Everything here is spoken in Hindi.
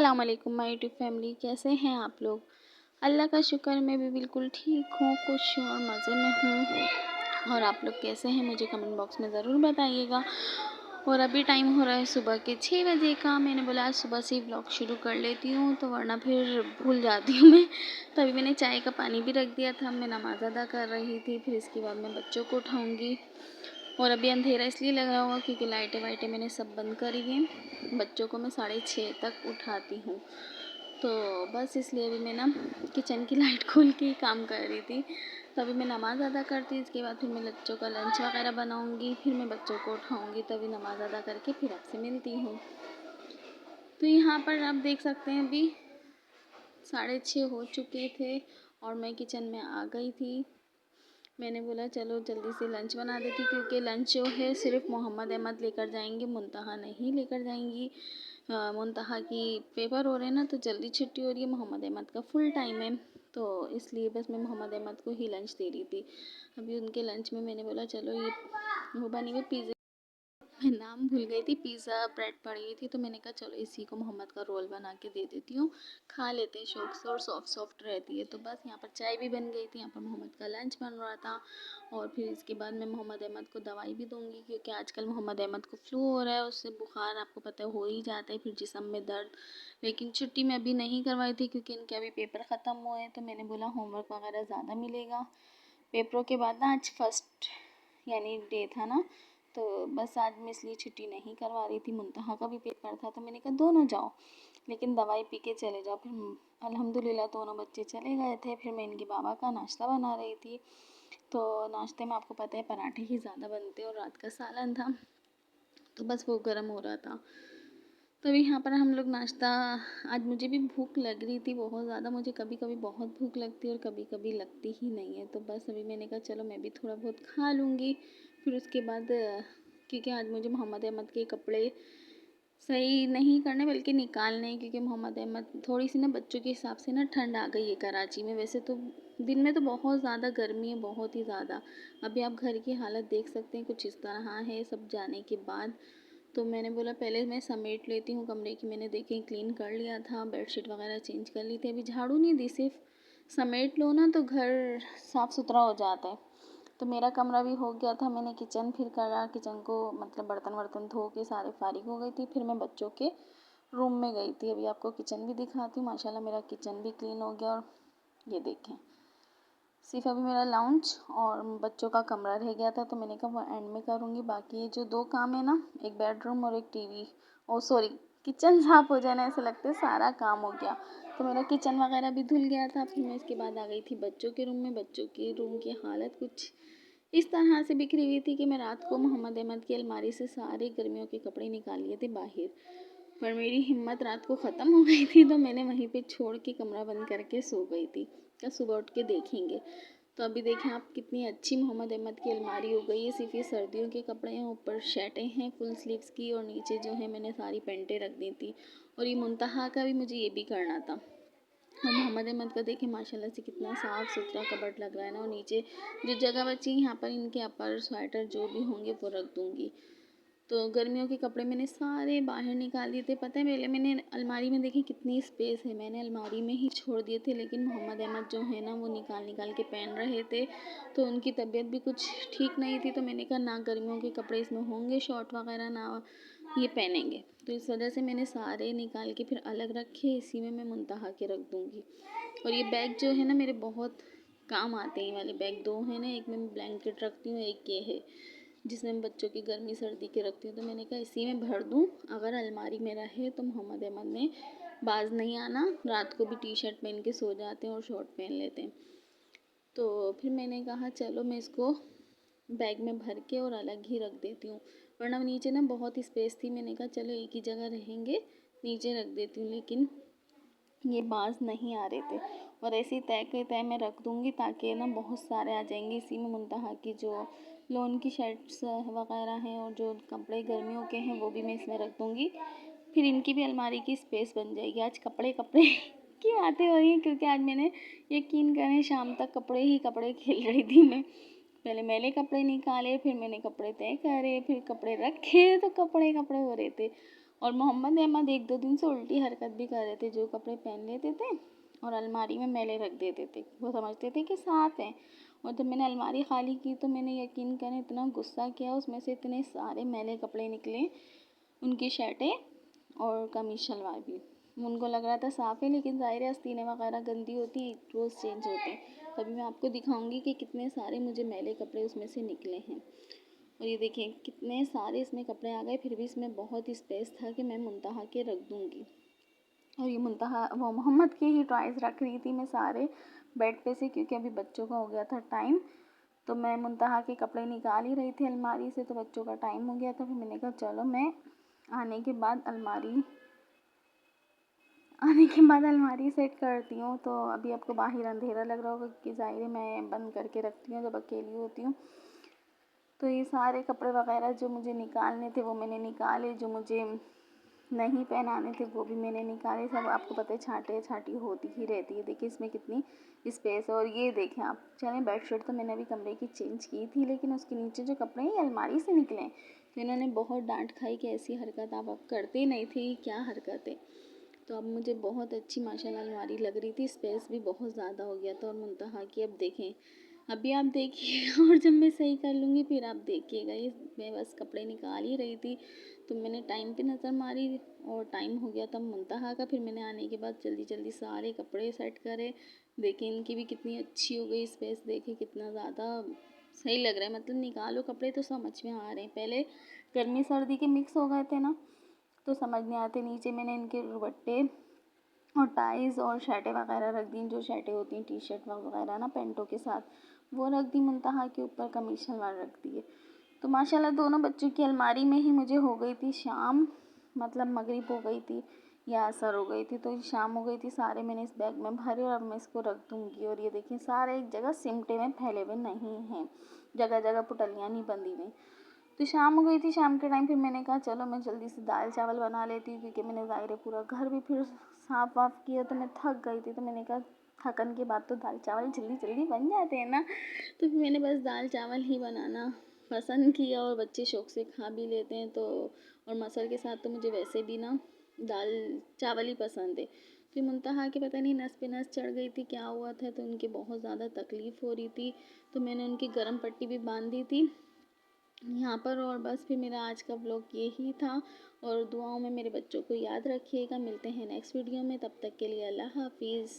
अस्सलाम वालेकुम माय यूट्यूब फैमिली, कैसे हैं आप लोग। अल्लाह का शुक्र मैं भी बिल्कुल ठीक हूँ, खुश हूँ और मज़े में हूँ। और आप लोग कैसे हैं मुझे कमेंट बॉक्स में ज़रूर बताइएगा। और अभी टाइम हो रहा है सुबह के 6 बजे का। मैंने बोला आज सुबह से ही ब्लॉग शुरू कर लेती हूँ, तो वरना फिर भूल जाती हूँ मैं। तो अभी मैंने चाय का पानी भी रख दिया था, मैं नमाज़ अदा कर रही थी। फिर इसके बाद मैं बच्चों को उठाऊँगी। और अभी अंधेरा इसलिए लग रहा होगा क्योंकि लाइटें वाइटें मैंने सब बंद करी हैं। बच्चों को मैं 6:30 तक उठाती हूँ, तो बस इसलिए अभी मैं ना किचन की लाइट खोल के ही काम कर रही थी। तो अभी मैं नमाज़ अदा करती, इसके बाद फिर मैं बच्चों का लंच वगैरह बनाऊँगी, फिर मैं बच्चों को उठाऊँगी, तभी नमाज़ अदा करके फिर आपसे मिलती हूँ। तो यहाँ पर आप देख सकते हैं अभी 6:30 हो चुके थे और मैं किचन में आ गई थी। मैंने बोला चलो जल्दी से लंच बना देती, क्योंकि लंच जो है सिर्फ मोहम्मद अहमद लेकर जाएंगे, मुंतहा नहीं लेकर जाएंगी। मुंतहा की पेपर हो रहे हैं ना, तो जल्दी छुट्टी हो रही है, मोहम्मद अहमद का फुल टाइम है, तो इसलिए बस मैं मोहम्मद अहमद को ही लंच दे रही थी। अभी उनके लंच में मैंने बोला चलो ये वो बनी हुई पिज़्ज़ा, मैं नाम भूल गई थी, पिज़्ज़ा ब्रेड पड़ी थी, तो मैंने कहा चलो इसी को मोहम्मद का रोल बना के दे देती हूँ, खा लेते हैं शौक से और सॉफ्ट सॉफ्ट रहती है। तो बस यहाँ पर चाय भी बन गई थी, यहाँ पर मोहम्मद का लंच बन रहा था। और फिर इसके बाद मैं मोहम्मद अहमद को दवाई भी दूंगी, क्योंकि आजकल मोहम्मद अहमद को फ्लू हो रहा है, उससे बुखार आपको पता है हो ही जाता है, फिर जिस्म में दर्द। लेकिन छुट्टी मैं अभी नहीं करवाई थी क्योंकि इनके अभी पेपर ख़त्म हुए हैं, तो मैंने बोला होमवर्क वगैरह ज़्यादा मिलेगा पेपरों के बाद ना। आज फर्स्ट यानी डे था ना, तो बस आज मैं इसलिए छुट्टी नहीं करवा रही थी। मुंतहा का भी पेपर था, तो मैंने कहा दोनों जाओ, लेकिन दवाई पी के चले जाओ। फिर अल्हम्दुलिल्लाह दोनों बच्चे चले गए थे। फिर मैं इनके बाबा का नाश्ता बना रही थी, तो नाश्ते में आपको पता है पराठे ही ज़्यादा बनते हैं और रात का सालन था, तो बस वो गर्म हो रहा था। तो यहाँ पर हम लोग नाश्ता, आज मुझे भी भूख लग रही थी बहुत ज़्यादा, मुझे कभी कभी बहुत भूख लगती है और कभी कभी लगती ही नहीं है, तो बस अभी मैंने कहा चलो मैं भी थोड़ा बहुत खा लूँगी। फिर उसके बाद क्योंकि आज मुझे मोहम्मद अहमद के कपड़े सही नहीं करने बल्कि निकालने हैं, क्योंकि मोहम्मद अहमद थोड़ी सी ना बच्चों के हिसाब से ना ठंड आ गई है कराची में। वैसे तो दिन में तो बहुत ज़्यादा गर्मी है, बहुत ही ज़्यादा। अभी आप घर की हालत देख सकते हैं, कुछ इस तरह है सब जाने के बाद। तो मैंने बोला पहले मैं समेट लेती हूँ कमरे की। मैंने देखें क्लीन कर लिया था, बेडशीट वगैरह चेंज कर ली थी, अभी झाड़ू नहीं दी, सिर्फ समेट लो ना तो घर साफ़ सुथरा हो जाता है। तो मेरा कमरा भी हो गया था, मैंने किचन फिर करा, किचन को मतलब बर्तन वर्तन धो के सारे फारिग हो गई थी। फिर मैं बच्चों के रूम में गई थी, अभी आपको किचन भी दिखाती हूँ। माशाल्लाह मेरा किचन भी क्लीन हो गया। और ये देखें सिर्फ अभी मेरा लाउंज और बच्चों का कमरा रह गया था, तो मैंने कहा वो एंड में करूँगी। बाकी ये जो 2 काम है ना, एक बेडरूम और एक टीवी, ओ सॉरी किचन साफ़ हो जाना, ऐसा लगता है सारा काम हो गया। तो मेरा किचन वगैरह भी धुल गया था। फिर मैं इसके बाद आ गई थी बच्चों के रूम में। बच्चों के रूम की हालत कुछ इस तरह से बिखरी हुई थी कि मैं रात को मोहम्मद अहमद की अलमारी से सारे गर्मियों के कपड़े निकाल लिए थे बाहर, पर मेरी हिम्मत रात को ख़त्म हो गई थी, तो मैंने वहीं पे छोड़ के कमरा बंद करके सो गई थी। क्या सुबह उठ के देखेंगे। तो अभी देखें आप कितनी अच्छी मोहम्मद अहमद की अलमारी हो गई है। सिर्फ ये सर्दियों के कपड़े हैं, ऊपर शर्टें हैं फुल स्लीव्स की, और नीचे जो है मैंने सारी पेंटें रख दी थी। और ये मुंतहा का भी मुझे ये भी करना था। और मोहम्मद अहमद का देखें माशाल्लाह से कितना साफ़ सुथरा कबर्ड लग रहा है ना। और नीचे जो जगह बची यहाँ पर इनके अपर स्वेटर जो भी होंगे वो रख दूँगी। तो गर्मियों के कपड़े मैंने सारे बाहर निकाल दिए थे। पता है पहले मैंने अलमारी में देखी कितनी स्पेस है, मैंने अलमारी में ही छोड़ दिए थे, लेकिन मोहम्मद अहमद जो है ना वो निकाल निकाल के पहन रहे थे, तो उनकी तबीयत भी कुछ ठीक नहीं थी। तो मैंने कहा ना गर्मियों के कपड़े इसमें होंगे शॉर्ट वगैरह, ना ये पहनेंगे, तो इस वजह से मैंने सारे निकाल के फिर अलग रखे, इसी में मैं मुंतहा के रख दूँगी। और ये बैग जो है ना मेरे बहुत काम आते हैं, ये वाले बैग 2 हैं ना, एक में मैं ब्लैंकेट रखती हूँ, एक ये है जिसमें मैं बच्चों की गर्मी सर्दी के रखती हूँ। तो मैंने कहा इसी में भर दूँ, अगर अलमारी में रहे तो मोहम्मद अहमद ने बाज नहीं आना, रात को भी टी शर्ट पहन के सो जाते हैं और शॉर्ट पहन लेते हैं। तो फिर मैंने कहा चलो मैं इसको बैग में भर के और अलग ही रख देती हूँ, वरना नीचे ना बहुत स्पेस थी। मैंने कहा चलो एक ही जगह रहेंगे, नीचे रख देती हूँ, लेकिन ये बाज नहीं आ रहे थे। और ऐसे ही तय के तय मैं रख दूँगी, ताकि ना बहुत सारे आ जाएंगे। इसी में मुंतहा की जो लोन की शर्ट्स वगैरह हैं और जो कपड़े गर्मियों के हैं वो भी मैं इसमें रख दूँगी, फिर इनकी भी अलमारी की स्पेस बन जाएगी। आज कपड़े कपड़े की बातें हो रही हैं, क्योंकि आज मैंने यकीन करें शाम तक कपड़े ही कपड़े खेल रही थी मैं। पहले मैले कपड़े निकाले, फिर मैंने कपड़े तय करे, फिर कपड़े रखे, तो कपड़े कपड़े हो रहे थे। और मोहम्मद अहमद 1-2 दिन से उल्टी हरकत भी कर रहे थे, जो कपड़े पहन लेते थे और अलमारी में मैले रख देते थे। वो समझते थे कि साफ़ है, और जब मैंने अलमारी खाली की तो मैंने यकीन करें इतना गुस्सा किया, उसमें से इतने सारे मैले कपड़े निकले, उनकी शर्टें और कमीज शलवार भी। उनको लग रहा था साफ़ है, लेकिन ज़ाहिर है आस्तीनें वगैरह गंदी होती हैं, रोज़ चेंज होते हैं। तभी मैं आपको दिखाऊंगी कि कितने सारे मुझे मैले कपड़े उसमें से निकले हैं। और ये देखें कितने सारे इसमें कपड़े आ गए, फिर भी इसमें बहुत स्पेस था कि मैं मुंतहा के रख दूँगी। और ये मुंतहा वो मोहम्मद के ही टॉयज़ रख रही थी मैं सारे बेड पे से, क्योंकि अभी बच्चों का हो गया था टाइम। तो मैं मुंतहा के कपड़े निकाल ही रही थी अलमारी से, तो बच्चों का टाइम हो गया था। फिर मैंने कहा चलो मैं आने के बाद अलमारी सेट करती हूँ। तो अभी आपको बाहर अंधेरा लग रहा होगा कि ज़ाहिर है मैं बंद करके रखती हूँ जब अकेली होती हूँ। तो ये सारे कपड़े वगैरह जो मुझे निकालने थे वो मैंने निकाले, जो मुझे नहीं पहनाने थे वो भी मैंने निकाले। सब आपको पता है छांटे छांटी होती ही रहती है। देखिए इसमें कितनी स्पेस है। और ये देखें आप, चलें बेडशीट तो मैंने अभी कमरे की चेंज की थी, लेकिन उसके नीचे जो कपड़े हैं अलमारी से निकले हैं। तो इन्होंने बहुत डांट खाई कि ऐसी हरकत आप अब करते नहीं थे, क्या हरकत है। तो अब मुझे बहुत अच्छी माशाल्लाह अलमारी लग रही थी, स्पेस भी बहुत ज़्यादा हो गया था। और मुंतहा की अब देखें, अभी आप देखिए और जब मैं सही कर लूँगी फिर आप देखिएगा। ये मैं बस कपड़े निकाल ही रही थी, तो मैंने टाइम पे नज़र मारी और टाइम हो गया था मुंतहा का। फिर मैंने आने के बाद जल्दी जल्दी सारे कपड़े सेट करे। देखें इनकी भी कितनी अच्छी हो गई स्पेस, देखें कितना ज़्यादा सही लग रहा है। मतलब निकालो कपड़े तो समझ में आ रहे हैं, पहले गर्मी सर्दी के मिक्स हो गए थे ना, तो समझ नहीं आते। नीचे मैंने इनके दुपट्टे और टाइज़ और शर्टें वगैरह रख दी, जो शर्टें होती हैं टी शर्ट वगैरह ना पैंटों के साथ, वो रख दी। मुंतहा के ऊपर कमीज शलवार रख दिए। तो माशाल्लाह दोनों बच्चों की अलमारी में ही मुझे हो गई थी शाम, मतलब मगरिब हो गई थी या असर हो गई थी, तो शाम हो गई थी। सारे मैंने इस बैग में भरे और अब मैं इसको रख दूँगी। और ये देखिए सारे एक जगह सिमटे में फैले हुए नहीं हैं, जगह जगह पुटलियाँ नहीं बंधी हुई। तो शाम हो गई थी, शाम के टाइम फिर मैंने कहा चलो मैं जल्दी से दाल चावल बना लेती हूँ, क्योंकि मैंने ज़ाहिर है पूरा घर भी फिर साफ़ वाफ़ किया, तो मैं थक गई थी। तो मैंने कहा थकन के बाद तो दाल चावल जल्दी जल्दी बन जाते हैं ना, तो फिर मैंने बस दाल चावल ही बनाना पसंद किया, और बच्चे शौक़ से खा भी लेते हैं। तो और मसल के साथ तो मुझे वैसे भी ना दाल चावल ही पसंद है। तो मुंतहा के पता नहीं नस पे नस चढ़ गई थी, क्या हुआ था, तो उनकी बहुत ज़्यादा तकलीफ़ हो रही थी। तो मैंने उनकी गर्म पट्टी भी बांध दी थी यहाँ पर। और बस फिर मेरा आज का व्लॉग यही था, और दुआओं में मेरे बच्चों को याद रखिएगा। मिलते हैं नेक्स्ट वीडियो में, तब तक के लिए अल्लाह हाफिज़।